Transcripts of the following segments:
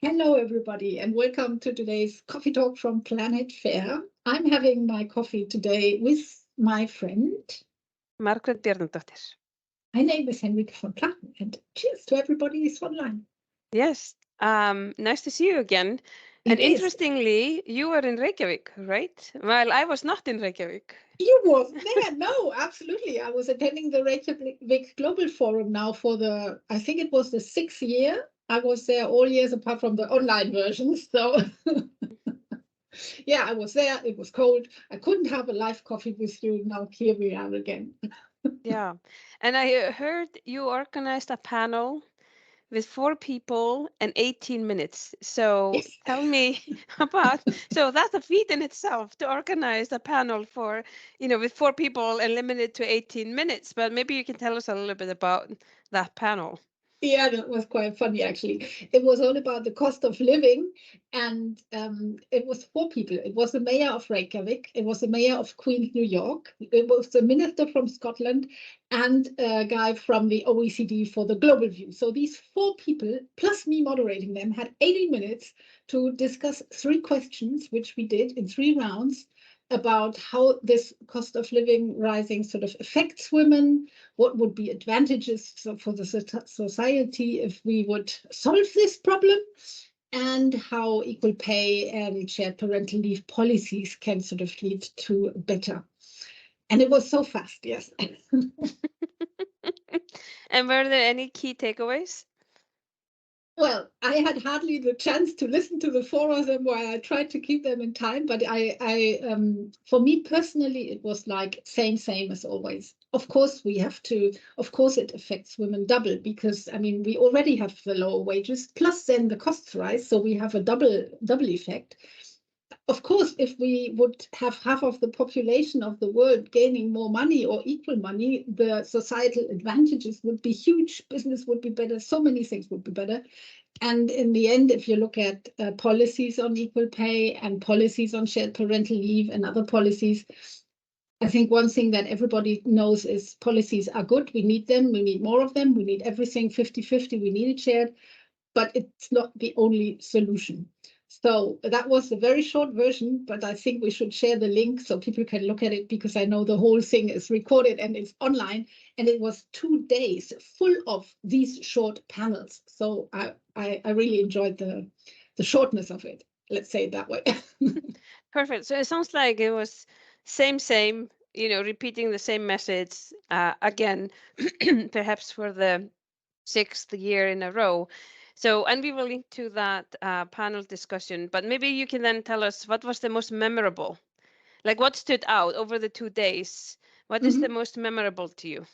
Hello, everybody, and welcome to today's coffee talk from Planet Fair. I'm having my coffee today with my friend Margrét Bjarnadóttir. My name is Henrike von Platen, and cheers to everybody who's online. Yes, nice to see you again. And interestingly, you were in Reykjavik, right? Well, I was not in Reykjavik. You were there? No, absolutely. I was attending the Reykjavik Global Forum now for I think it was the 6th year. I was there all years apart from the online versions. So yeah, I was there. It was cold. I couldn't have a live coffee with you. Now here we are again. Yeah, and I heard you organized a panel with 4 people and 18 minutes. So Yes. tell me about, so that's a feat in itself to organize a panel for, with 4 people and limited to 18 minutes. But maybe you can tell us a little bit about that panel. Yeah, that was quite funny, actually. It was all about the cost of living, and it was 4 people. It was the mayor of Reykjavik, it was the mayor of Queens, New York, it was the minister from Scotland, and a guy from the OECD for the global view. So these 4 people, plus me moderating them, had 80 minutes to discuss 3 questions, which we did in 3 rounds, about how this cost of living rising sort of affects women, what would be advantages for the society if we would solve this problem, and how equal pay and shared parental leave policies can sort of lead to better. And it was so fast, yes. And were there any key takeaways? Well, I had hardly the chance to listen to the 4 of them while I tried to keep them in time, but for me personally, it was like same as always. Of course, it affects women double because, I mean, we already have the lower wages, plus then the costs rise, so we have a double effect. Of course, if we would have half of the population of the world gaining more money or equal money, the societal advantages would be huge. Business would be better. So many things would be better. And in the end, if you look at policies on equal pay and policies on shared parental leave and other policies, I think one thing that everybody knows is policies are good. We need them. We need more of them. We need everything 50-50. We need it shared, but it's not the only solution. So that was a very short version, but I think we should share the link so people can look at it, because I know the whole thing is recorded and it's online. And it was 2 days full of these short panels. So I really enjoyed the shortness of it. Let's say it that way. Perfect. So it sounds like it was same, repeating the same message again, perhaps for the 6th year in a row. So, and we will link to that panel discussion, but maybe you can then tell us what was the most memorable, like what stood out over the 2 days. What is the most memorable to you?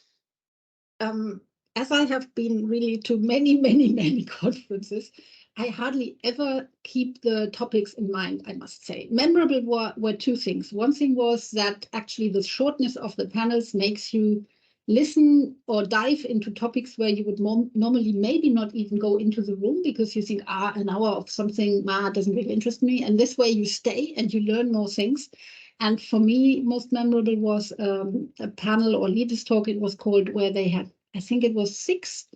As I have been really to many conferences, I hardly ever keep the topics in mind, I must say. Memorable were 2 things. One thing was that actually the shortness of the panels makes you listen or dive into topics where you would normally maybe not even go into the room, because you think, an hour of something doesn't really interest me. And this way you stay and you learn more things. And for me, most memorable was a panel or leaders talk, it was called, where they had, I think it was 6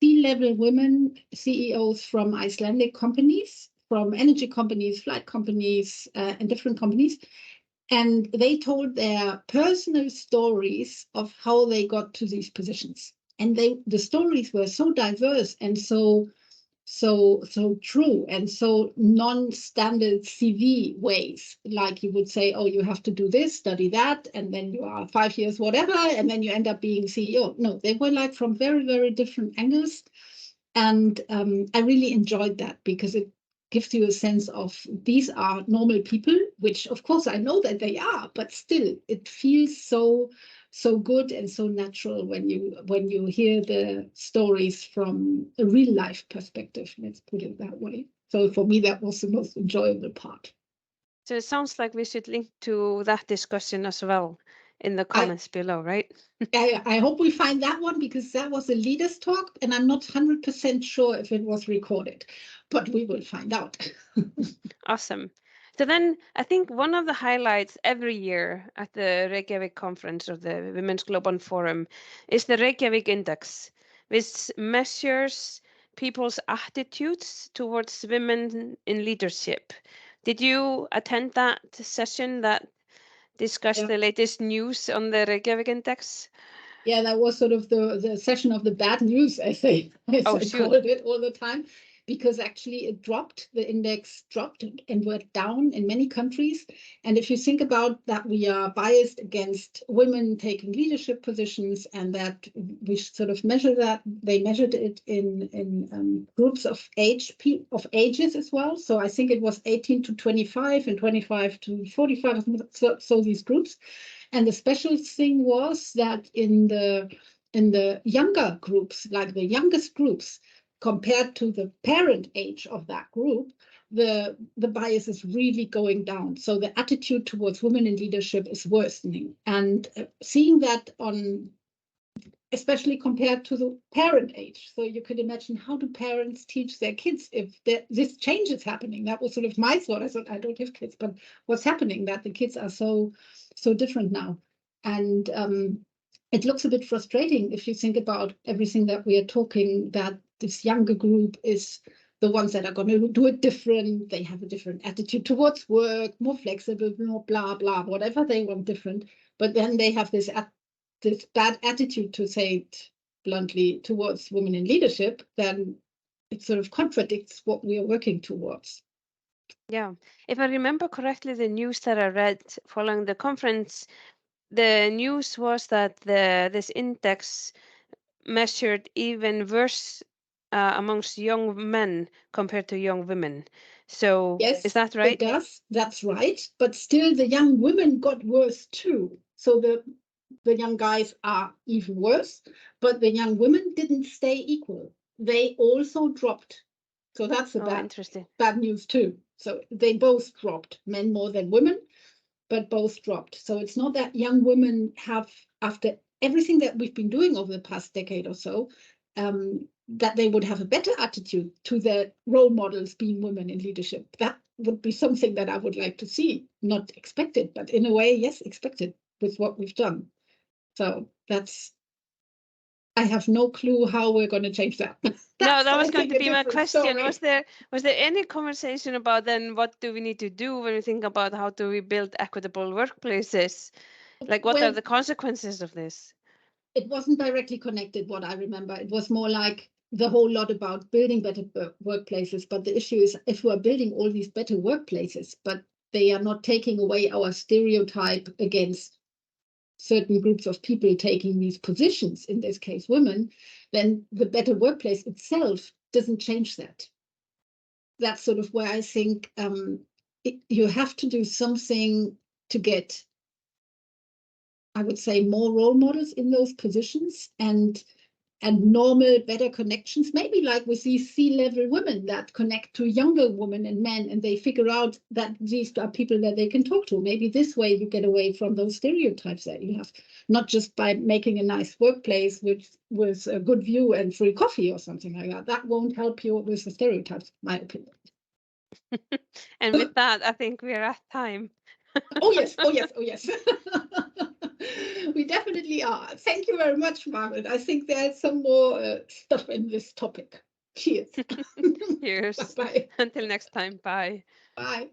C-level women CEOs from Icelandic companies, from energy companies, flight companies, and different companies. And they told their personal stories of how they got to these positions. And the stories were so diverse and so true, and so non-standard CV ways, like you would say, oh, you have to do this, study that, and then you are 5 years whatever, and then you end up being CEO. No, they were like from very different angles. And I really enjoyed that, because it gives you a sense of these are normal people, which of course I know that they are, but still it feels so good and so natural when you hear the stories from a real life perspective, let's put it that way. So for me, that was the most enjoyable part. So it sounds like we should link to that discussion as well in the comments below, right? I hope we find that one, because that was a leaders talk and I'm not 100% sure if it was recorded, but we will find out. Awesome. So then I think one of the highlights every year at the Reykjavik conference or the Women's Global Forum is the Reykjavik Index, which measures people's attitudes towards women in leadership. Did you attend that session that discussed the latest news on the Reykjavik Index? Yeah, that was sort of the session of the bad news, as I called it all the time, because actually the index dropped and went down in many countries. And if you think about that, we are biased against women taking leadership positions, and that we sort of measure that. They measured it in groups of ages as well. So I think it was 18 to 25 and 25 to 45. So these groups. And the special thing was that in the younger groups, like the youngest groups, compared to the parent age of that group, the bias is really going down. So the attitude towards women in leadership is worsening. And seeing that especially compared to the parent age. So you could imagine, how do parents teach their kids if this change is happening? That was sort of my thought. I thought, I don't have kids, but what's happening that the kids are so different now? And it looks a bit frustrating if you think about everything that we are talking, that this younger group is the ones that are going to do it different. They have a different attitude towards work, more flexible, more blah, blah, whatever they want different. But then they have this bad attitude, to say it bluntly, towards women in leadership, then it sort of contradicts what we are working towards. Yeah, if I remember correctly, the news that I read following the conference, the news was that this index measured even worse amongst young men compared to young women. So yes, is that right? It does. That's right. But still, the young women got worse too. So the young guys are even worse, but the young women didn't stay equal. They also dropped. So that's bad news too. So they both dropped, men more than women, but both dropped. So it's not that young women have, after everything that we've been doing over the past decade or so, that they would have a better attitude to their role models being women in leadership. That would be something that I would like to see, not expected, but in a way, yes, expected with what we've done. So I have no clue how we're going to change that. No, that was going to be my question. Story. Was there any conversation about then what do we need to do when we think about how do we build equitable workplaces? Like, what are the consequences of this? It wasn't directly connected, what I remember. It was more like the whole lot about building better workplaces. But the issue is, if we're building all these better workplaces, but they are not taking away our stereotype against certain groups of people taking these positions, in this case women, then the better workplace itself doesn't change that. That's sort of where I think you have to do something to get, I would say, more role models in those positions, and normal, better connections, maybe like with these C-level women that connect to younger women and men, and they figure out that these are people that they can talk to. Maybe this way you get away from those stereotypes that you have, not just by making a nice workplace with a good view and free coffee or something like that. That won't help you with the stereotypes, in my opinion. And with that, I think we're at time. Oh, yes. We definitely are. Thank you very much, Margaret. I think there's some more stuff in this topic. Cheers. Cheers. Bye. Until next time. Bye. Bye.